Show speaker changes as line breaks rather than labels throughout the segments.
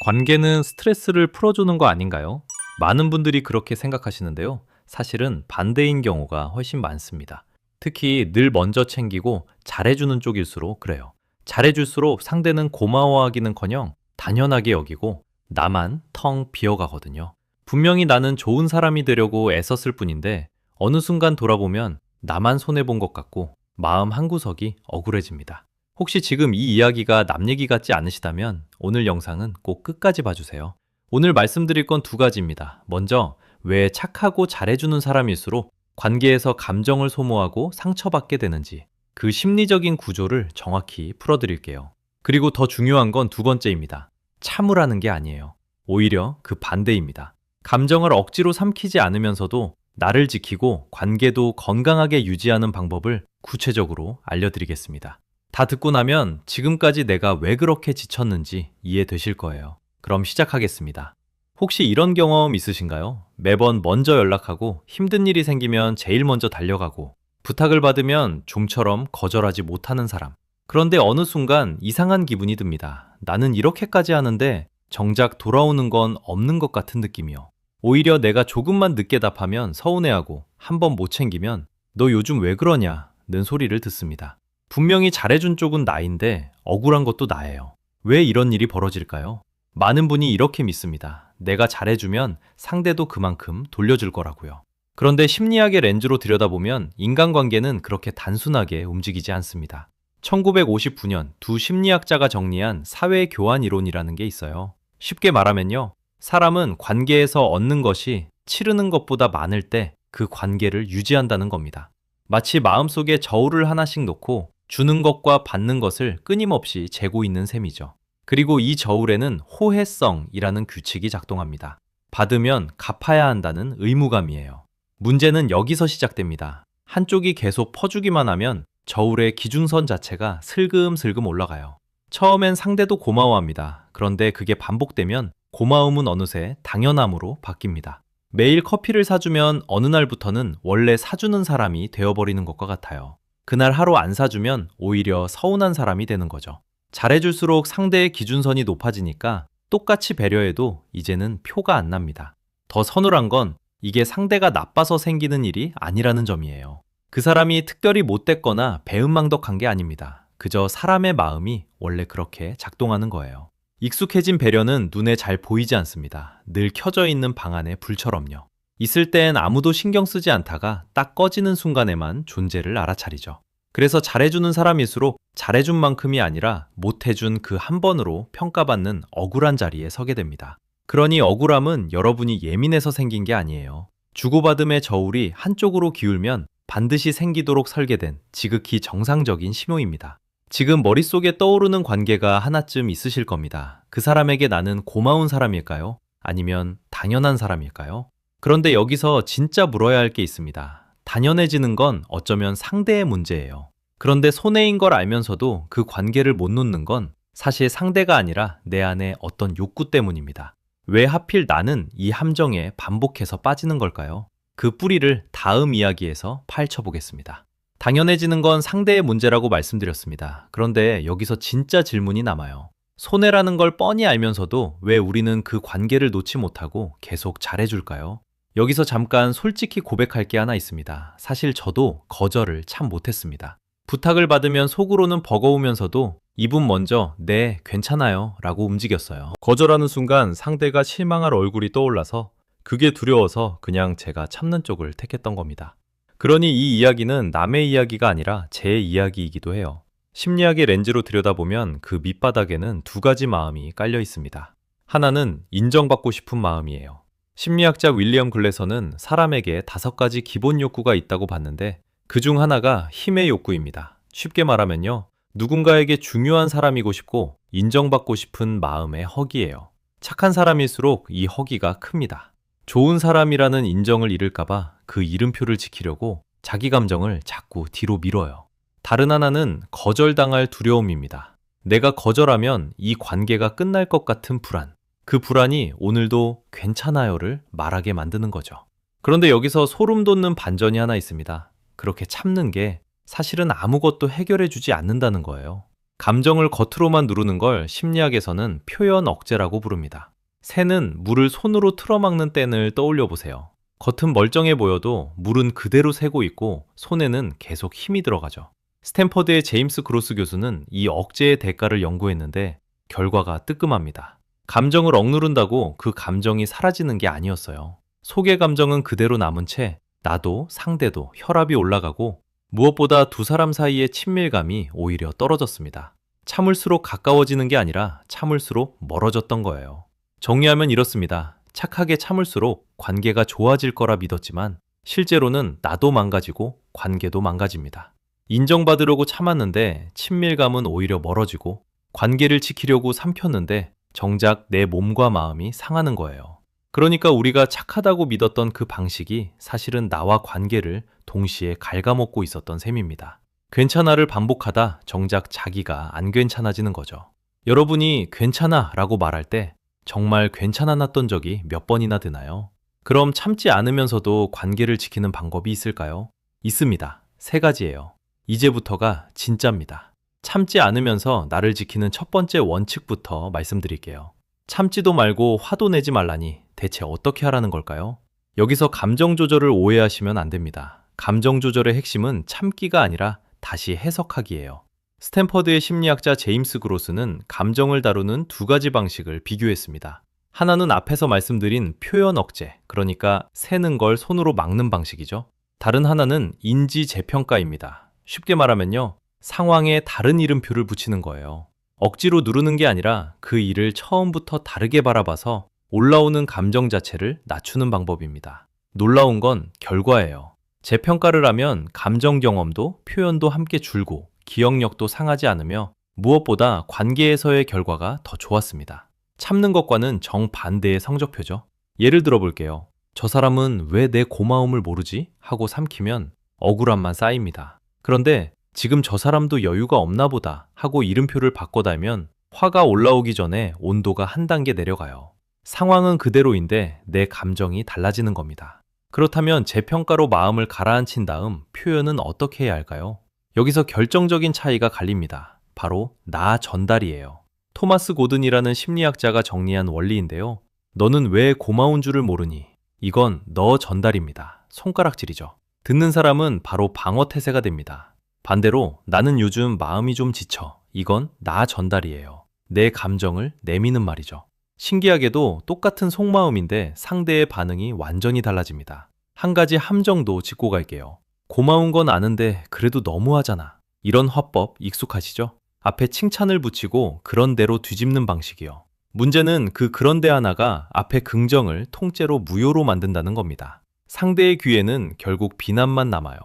관계는 스트레스를 풀어주는 거 아닌가요? 많은 분들이 그렇게 생각하시는데요. 사실은 반대인 경우가 훨씬 많습니다. 특히 늘 먼저 챙기고 잘해주는 쪽일수록 그래요. 잘해줄수록 상대는 고마워하기는커녕 당연하게 여기고 나만 텅 비어가거든요. 분명히 나는 좋은 사람이 되려고 애썼을 뿐인데 어느 순간 돌아보면 나만 손해본 것 같고 마음 한구석이 억울해집니다. 혹시 지금 이 이야기가 남 얘기 같지 않으시다면 오늘 영상은 꼭 끝까지 봐주세요. 오늘 말씀드릴 건 두 가지입니다. 먼저, 왜 착하고 잘해주는 사람일수록 관계에서 감정을 소모하고 상처받게 되는지 그 심리적인 구조를 정확히 풀어드릴게요. 그리고 더 중요한 건 두 번째입니다. 참으라는 게 아니에요. 오히려 그 반대입니다. 감정을 억지로 삼키지 않으면서도 나를 지키고 관계도 건강하게 유지하는 방법을 구체적으로 알려드리겠습니다. 다 듣고 나면 지금까지 내가 왜 그렇게 지쳤는지 이해되실 거예요. 그럼 시작하겠습니다. 혹시 이런 경험 있으신가요? 매번 먼저 연락하고 힘든 일이 생기면 제일 먼저 달려가고 부탁을 받으면 좀처럼 거절하지 못하는 사람. 그런데 어느 순간 이상한 기분이 듭니다. 나는 이렇게까지 하는데 정작 돌아오는 건 없는 것 같은 느낌이요. 오히려 내가 조금만 늦게 답하면 서운해하고 한 번 못 챙기면 너 요즘 왜 그러냐?는 소리를 듣습니다. 분명히 잘해준 쪽은 나인데 억울한 것도 나예요. 왜 이런 일이 벌어질까요? 많은 분이 이렇게 믿습니다. 내가 잘해주면 상대도 그만큼 돌려줄 거라고요. 그런데 심리학의 렌즈로 들여다보면 인간관계는 그렇게 단순하게 움직이지 않습니다. 1959년 두 심리학자가 정리한 사회교환 이론이라는 게 있어요. 쉽게 말하면요. 사람은 관계에서 얻는 것이 치르는 것보다 많을 때 그 관계를 유지한다는 겁니다. 마치 마음속에 저울을 하나씩 놓고 주는 것과 받는 것을 끊임없이 재고 있는 셈이죠. 그리고 이 저울에는 호혜성이라는 규칙이 작동합니다. 받으면 갚아야 한다는 의무감이에요. 문제는 여기서 시작됩니다. 한쪽이 계속 퍼주기만 하면 저울의 기준선 자체가 슬금슬금 올라가요. 처음엔 상대도 고마워합니다. 그런데 그게 반복되면 고마움은 어느새 당연함으로 바뀝니다. 매일 커피를 사주면 어느 날부터는 원래 사주는 사람이 되어버리는 것과 같아요. 그날 하루 안 사주면 오히려 서운한 사람이 되는 거죠. 잘해줄수록 상대의 기준선이 높아지니까 똑같이 배려해도 이제는 표가 안 납니다. 더 서늘한 건 이게 상대가 나빠서 생기는 일이 아니라는 점이에요. 그 사람이 특별히 못됐거나 배은망덕한 게 아닙니다. 그저 사람의 마음이 원래 그렇게 작동하는 거예요. 익숙해진 배려는 눈에 잘 보이지 않습니다. 늘 켜져 있는 방 안의 불처럼요. 있을 땐 아무도 신경 쓰지 않다가 딱 꺼지는 순간에만 존재를 알아차리죠. 그래서 잘해주는 사람일수록 잘해준 만큼이 아니라 못해준 그 한 번으로 평가받는 억울한 자리에 서게 됩니다. 그러니 억울함은 여러분이 예민해서 생긴 게 아니에요. 주고받음의 저울이 한쪽으로 기울면 반드시 생기도록 설계된 지극히 정상적인 신호입니다. 지금 머릿속에 떠오르는 관계가 하나쯤 있으실 겁니다. 그 사람에게 나는 고마운 사람일까요? 아니면 당연한 사람일까요? 그런데 여기서 진짜 물어야 할 게 있습니다. 당연해지는 건 어쩌면 상대의 문제예요. 그런데 손해인 걸 알면서도 그 관계를 못 놓는 건 사실 상대가 아니라 내 안에 어떤 욕구 때문입니다. 왜 하필 나는 이 함정에 반복해서 빠지는 걸까요? 그 뿌리를 다음 이야기에서 파헤쳐보겠습니다. 당연해지는 건 상대의 문제라고 말씀드렸습니다. 그런데 여기서 진짜 질문이 남아요. 손해라는 걸 뻔히 알면서도 왜 우리는 그 관계를 놓지 못하고 계속 잘해줄까요? 여기서 잠깐 솔직히 고백할 게 하나 있습니다. 사실 저도 거절을 참 못했습니다. 부탁을 받으면 속으로는 버거우면서도 입은 먼저 네, 괜찮아요 라고 움직였어요. 거절하는 순간 상대가 실망할 얼굴이 떠올라서 그게 두려워서 그냥 제가 참는 쪽을 택했던 겁니다. 그러니 이 이야기는 남의 이야기가 아니라 제 이야기이기도 해요. 심리학의 렌즈로 들여다보면 그 밑바닥에는 두 가지 마음이 깔려 있습니다. 하나는 인정받고 싶은 마음이에요. 심리학자 윌리엄 글래서는 사람에게 5가지 기본 욕구가 있다고 봤는데 그중 하나가 힘의 욕구입니다. 쉽게 말하면요. 누군가에게 중요한 사람이고 싶고 인정받고 싶은 마음의 허기예요. 착한 사람일수록 이 허기가 큽니다. 좋은 사람이라는 인정을 잃을까봐 그 이름표를 지키려고 자기 감정을 자꾸 뒤로 밀어요. 다른 하나는 거절당할 두려움입니다. 내가 거절하면 이 관계가 끝날 것 같은 불안. 그 불안이 오늘도 괜찮아요를 말하게 만드는 거죠. 그런데 여기서 소름 돋는 반전이 하나 있습니다. 그렇게 참는 게 사실은 아무것도 해결해 주지 않는다는 거예요. 감정을 겉으로만 누르는 걸 심리학에서는 표현 억제라고 부릅니다. 새는 물을 손으로 틀어막는 땐을 떠올려 보세요. 겉은 멀쩡해 보여도 물은 그대로 새고 있고 손에는 계속 힘이 들어가죠. 스탠퍼드의 제임스 그로스 교수는 이 억제의 대가를 연구했는데 결과가 뜨끔합니다. 감정을 억누른다고 그 감정이 사라지는 게 아니었어요. 속의 감정은 그대로 남은 채 나도 상대도 혈압이 올라가고 무엇보다 두 사람 사이의 친밀감이 오히려 떨어졌습니다. 참을수록 가까워지는 게 아니라 참을수록 멀어졌던 거예요. 정리하면 이렇습니다. 착하게 참을수록 관계가 좋아질 거라 믿었지만 실제로는 나도 망가지고 관계도 망가집니다. 인정받으려고 참았는데 친밀감은 오히려 멀어지고 관계를 지키려고 삼켰는데 정작 내 몸과 마음이 상하는 거예요. 그러니까 우리가 착하다고 믿었던 그 방식이 사실은 나와 관계를 동시에 갉아먹고 있었던 셈입니다. 괜찮아를 반복하다 정작 자기가 안 괜찮아지는 거죠. 여러분이 괜찮아 라고 말할 때 정말 괜찮아놨던 적이 몇 번이나 드나요? 그럼 참지 않으면서도 관계를 지키는 방법이 있을까요? 있습니다. 3가지예요. 이제부터가 진짜입니다. 참지 않으면서 나를 지키는 첫 번째 원칙부터 말씀드릴게요. 참지도 말고 화도 내지 말라니 대체 어떻게 하라는 걸까요? 여기서 감정 조절을 오해하시면 안 됩니다. 감정 조절의 핵심은 참기가 아니라 다시 해석하기예요. 스탠퍼드의 심리학자 제임스 그로스는 감정을 다루는 2가지 방식을 비교했습니다. 하나는 앞에서 말씀드린 표현 억제, 그러니까 새는 걸 손으로 막는 방식이죠. 다른 하나는 인지 재평가입니다. 쉽게 말하면요, 상황에 다른 이름표를 붙이는 거예요. 억지로 누르는 게 아니라 그 일을 처음부터 다르게 바라봐서 올라오는 감정 자체를 낮추는 방법입니다. 놀라운 건 결과예요. 재평가를 하면 감정 경험도 표현도 함께 줄고 기억력도 상하지 않으며 무엇보다 관계에서의 결과가 더 좋았습니다. 참는 것과는 정반대의 성적표죠. 예를 들어 볼게요. 저 사람은 왜 내 고마움을 모르지? 하고 삼키면 억울함만 쌓입니다. 그런데 지금 저 사람도 여유가 없나 보다 하고 이름표를 바꿔달면 화가 올라오기 전에 온도가 한 단계 내려가요. 상황은 그대로인데 내 감정이 달라지는 겁니다. 그렇다면 재평가로 마음을 가라앉힌 다음 표현은 어떻게 해야 할까요? 여기서 결정적인 차이가 갈립니다. 바로 나 전달이에요. 토마스 고든이라는 심리학자가 정리한 원리인데요. 너는 왜 고마운 줄을 모르니? 이건 너 전달입니다. 손가락질이죠. 듣는 사람은 바로 방어 태세가 됩니다. 반대로 나는 요즘 마음이 좀 지쳐. 이건 나 전달이에요. 내 감정을 내미는 말이죠. 신기하게도 똑같은 속마음인데 상대의 반응이 완전히 달라집니다. 한 가지 함정도 짚고 갈게요. 고마운 건 아는데 그래도 너무하잖아. 이런 화법 익숙하시죠? 앞에 칭찬을 붙이고 그런대로 뒤집는 방식이요. 문제는 그 그런데 하나가 앞에 긍정을 통째로 무효로 만든다는 겁니다. 상대의 귀에는 결국 비난만 남아요.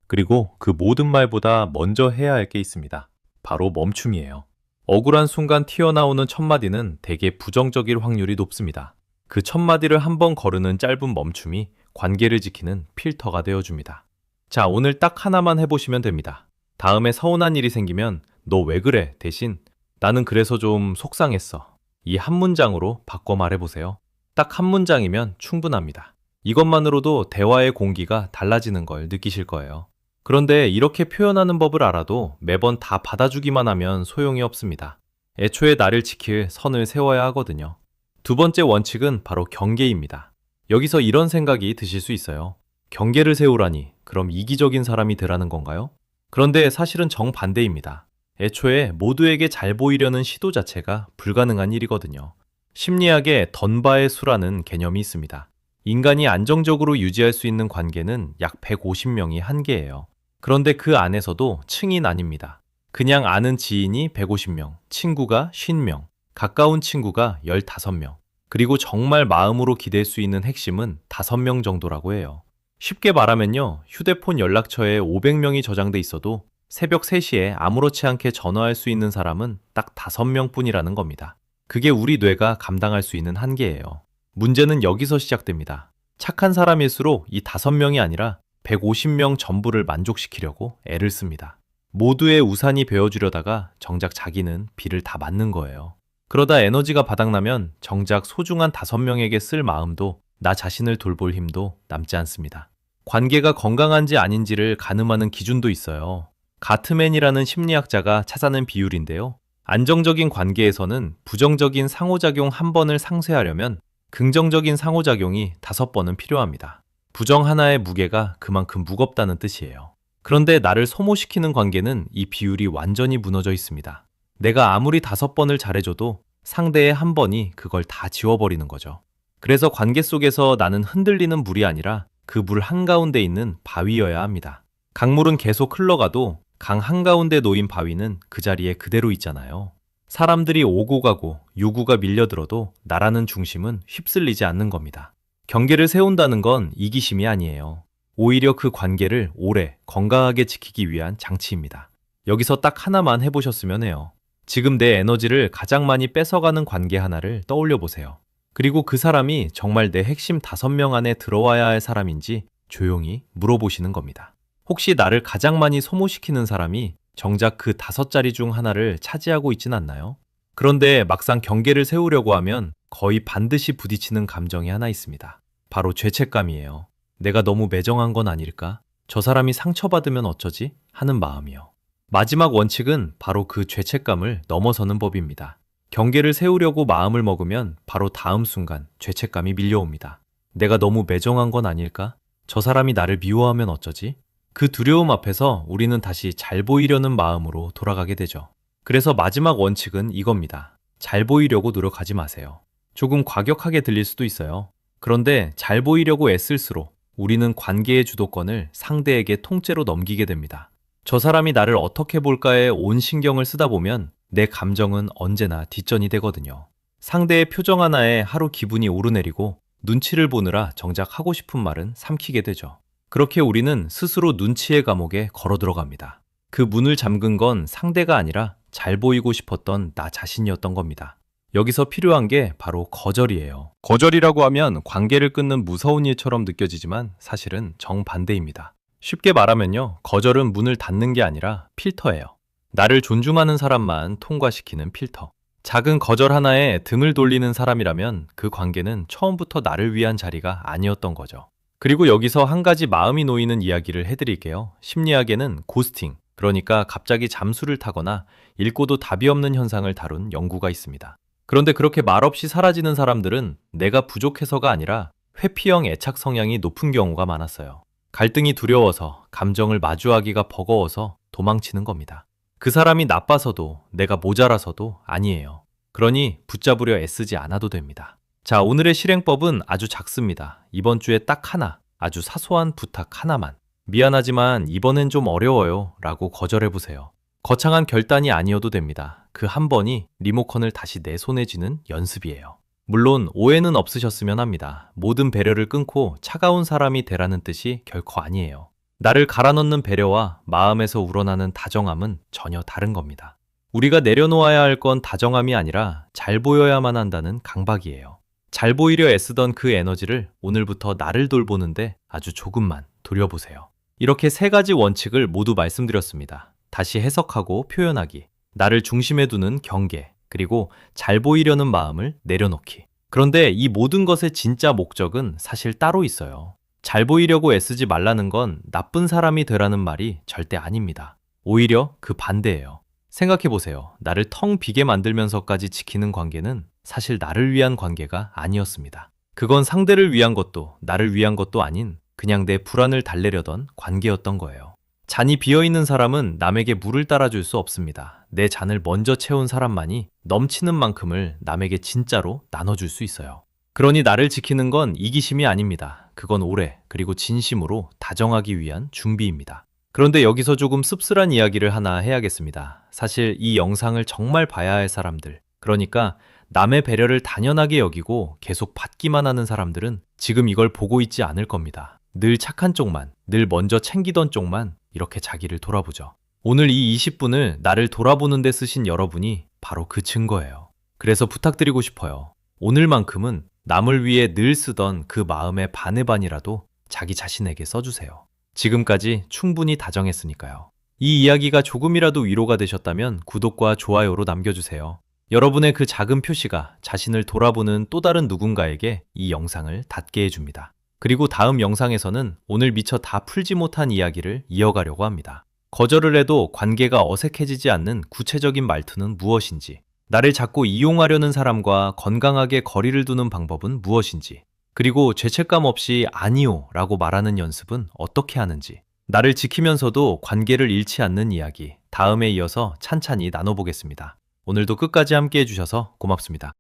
그리고 그 모든 말보다 먼저 해야 할 게 있습니다. 바로 멈춤이에요. 억울한 순간 튀어나오는 첫마디는 대개 부정적일 확률이 높습니다. 그 첫마디를 한번 거르는 짧은 멈춤이 관계를 지키는 필터가 되어줍니다. 자, 오늘 딱 하나만 해보시면 됩니다. 다음에 서운한 일이 생기면 너 왜 그래 대신 나는 그래서 좀 속상했어. 이 한 문장으로 바꿔 말해보세요. 딱 한 문장이면 충분합니다. 이것만으로도 대화의 공기가 달라지는 걸 느끼실 거예요. 그런데 이렇게 표현하는 법을 알아도 매번 다 받아주기만 하면 소용이 없습니다. 애초에 나를 지킬 선을 세워야 하거든요. 2번째 원칙은 바로 경계입니다. 여기서 이런 생각이 드실 수 있어요. 경계를 세우라니 그럼 이기적인 사람이 되라는 건가요? 그런데 사실은 정반대입니다. 애초에 모두에게 잘 보이려는 시도 자체가 불가능한 일이거든요. 심리학에 던바의 수라는 개념이 있습니다. 인간이 안정적으로 유지할 수 있는 관계는 약 150명이 한계예요. 그런데 그 안에서도 층이 나뉩니다. 그냥 아는 지인이 150명, 친구가 50명, 가까운 친구가 15명, 그리고 정말 마음으로 기댈 수 있는 핵심은 5명 정도라고 해요. 쉽게 말하면요, 휴대폰 연락처에 500명이 저장돼 있어도 새벽 3시에 아무렇지 않게 전화할 수 있는 사람은 딱 5명 뿐이라는 겁니다. 그게 우리 뇌가 감당할 수 있는 한계예요. 문제는 여기서 시작됩니다. 착한 사람일수록 이 5명이 아니라 150명 전부를 만족시키려고 애를 씁니다. 모두의 우산이 베어주려다가 정작 자기는 비를 다 맞는 거예요. 그러다 에너지가 바닥나면 정작 소중한 5명에게 쓸 마음도 나 자신을 돌볼 힘도 남지 않습니다. 관계가 건강한지 아닌지를 가늠하는 기준도 있어요. 가트맨이라는 심리학자가 찾아낸 비율인데요. 안정적인 관계에서는 부정적인 상호작용 한 번을 상쇄하려면 긍정적인 상호작용이 5번은 필요합니다. 부정 하나의 무게가 그만큼 무겁다는 뜻이에요. 그런데 나를 소모시키는 관계는 이 비율이 완전히 무너져 있습니다. 내가 아무리 5번을 잘해줘도 상대의 한 번이 그걸 다 지워버리는 거죠. 그래서 관계 속에서 나는 흔들리는 물이 아니라 그 물 한가운데 있는 바위여야 합니다. 강물은 계속 흘러가도 강 한가운데 놓인 바위는 그 자리에 그대로 있잖아요. 사람들이 오고 가고 요구가 밀려들어도 나라는 중심은 휩쓸리지 않는 겁니다. 경계를 세운다는 건 이기심이 아니에요. 오히려 그 관계를 오래 건강하게 지키기 위한 장치입니다. 여기서 딱 하나만 해보셨으면 해요. 지금 내 에너지를 가장 많이 뺏어가는 관계 하나를 떠올려 보세요. 그리고 그 사람이 정말 내 핵심 5명 안에 들어와야 할 사람인지 조용히 물어보시는 겁니다. 혹시 나를 가장 많이 소모시키는 사람이 정작 그 5자리 중 하나를 차지하고 있진 않나요? 그런데 막상 경계를 세우려고 하면 거의 반드시 부딪히는 감정이 하나 있습니다. 바로 죄책감이에요. 내가 너무 매정한 건 아닐까? 저 사람이 상처받으면 어쩌지? 하는 마음이요. 마지막 원칙은 바로 그 죄책감을 넘어서는 법입니다. 경계를 세우려고 마음을 먹으면 바로 다음 순간 죄책감이 밀려옵니다. 내가 너무 매정한 건 아닐까? 저 사람이 나를 미워하면 어쩌지? 그 두려움 앞에서 우리는 다시 잘 보이려는 마음으로 돌아가게 되죠. 그래서 마지막 원칙은 이겁니다. 잘 보이려고 노력하지 마세요. 조금 과격하게 들릴 수도 있어요. 그런데 잘 보이려고 애쓸수록 우리는 관계의 주도권을 상대에게 통째로 넘기게 됩니다. 저 사람이 나를 어떻게 볼까에 온 신경을 쓰다 보면 내 감정은 언제나 뒷전이 되거든요. 상대의 표정 하나에 하루 기분이 오르내리고 눈치를 보느라 정작 하고 싶은 말은 삼키게 되죠. 그렇게 우리는 스스로 눈치의 감옥에 걸어 들어갑니다. 그 문을 잠근 건 상대가 아니라 잘 보이고 싶었던 나 자신이었던 겁니다. 여기서 필요한 게 바로 거절이에요. 거절이라고 하면 관계를 끊는 무서운 일처럼 느껴지지만 사실은 정반대입니다. 쉽게 말하면요, 거절은 문을 닫는 게 아니라 필터예요. 나를 존중하는 사람만 통과시키는 필터. 작은 거절 하나에 등을 돌리는 사람이라면 그 관계는 처음부터 나를 위한 자리가 아니었던 거죠. 그리고 여기서 한 가지 마음이 놓이는 이야기를 해드릴게요. 심리학에는 고스팅, 그러니까 갑자기 잠수를 타거나 읽고도 답이 없는 현상을 다룬 연구가 있습니다. 그런데 그렇게 말없이 사라지는 사람들은 내가 부족해서가 아니라 회피형 애착 성향이 높은 경우가 많았어요. 갈등이 두려워서, 감정을 마주하기가 버거워서 도망치는 겁니다. 그 사람이 나빠서도, 내가 모자라서도 아니에요. 그러니 붙잡으려 애쓰지 않아도 됩니다. 자, 오늘의 실행법은 아주 작습니다. 이번 주에 딱 하나, 아주 사소한 부탁 하나만. 미안하지만 이번엔 좀 어려워요 라고 거절해보세요. 거창한 결단이 아니어도 됩니다. 그 한 번이 리모컨을 다시 내 손에 쥐는 연습이에요. 물론 오해는 없으셨으면 합니다. 모든 배려를 끊고 차가운 사람이 되라는 뜻이 결코 아니에요. 나를 갈아넣는 배려와 마음에서 우러나는 다정함은 전혀 다른 겁니다. 우리가 내려놓아야 할 건 다정함이 아니라 잘 보여야만 한다는 강박이에요. 잘 보이려 애쓰던 그 에너지를 오늘부터 나를 돌보는데 아주 조금만 돌려보세요. 이렇게 3가지 원칙을 모두 말씀드렸습니다. 다시 해석하고 표현하기, 나를 중심에 두는 경계, 그리고 잘 보이려는 마음을 내려놓기. 그런데 이 모든 것의 진짜 목적은 사실 따로 있어요. 잘 보이려고 애쓰지 말라는 건 나쁜 사람이 되라는 말이 절대 아닙니다. 오히려 그 반대예요. 생각해보세요. 나를 텅 비게 만들면서까지 지키는 관계는 사실 나를 위한 관계가 아니었습니다. 그건 상대를 위한 것도 나를 위한 것도 아닌 그냥 내 불안을 달래려던 관계였던 거예요. 잔이 비어있는 사람은 남에게 물을 따라줄 수 없습니다. 내 잔을 먼저 채운 사람만이 넘치는 만큼을 남에게 진짜로 나눠줄 수 있어요. 그러니 나를 지키는 건 이기심이 아닙니다. 그건 오래 그리고 진심으로 다정하기 위한 준비입니다. 그런데 여기서 조금 씁쓸한 이야기를 하나 해야겠습니다. 사실 이 영상을 정말 봐야 할 사람들, 그러니까 남의 배려를 당연하게 여기고 계속 받기만 하는 사람들은 지금 이걸 보고 있지 않을 겁니다. 늘 착한 쪽만, 늘 먼저 챙기던 쪽만 이렇게 자기를 돌아보죠. 오늘 이 20분을 나를 돌아보는 데 쓰신 여러분이 바로 그 증거예요. 그래서 부탁드리고 싶어요. 오늘만큼은 남을 위해 늘 쓰던 그 마음의 반의 반이라도 자기 자신에게 써주세요. 지금까지 충분히 다정했으니까요. 이 이야기가 조금이라도 위로가 되셨다면 구독과 좋아요로 남겨주세요. 여러분의 그 작은 표시가 자신을 돌아보는 또 다른 누군가에게 이 영상을 닿게 해줍니다. 그리고 다음 영상에서는 오늘 미처 다 풀지 못한 이야기를 이어가려고 합니다. 거절을 해도 관계가 어색해지지 않는 구체적인 말투는 무엇인지, 나를 자꾸 이용하려는 사람과 건강하게 거리를 두는 방법은 무엇인지, 그리고 죄책감 없이 아니요 라고 말하는 연습은 어떻게 하는지, 나를 지키면서도 관계를 잃지 않는 이야기, 다음에 이어서 찬찬히 나눠보겠습니다. 오늘도 끝까지 함께 해주셔서 고맙습니다.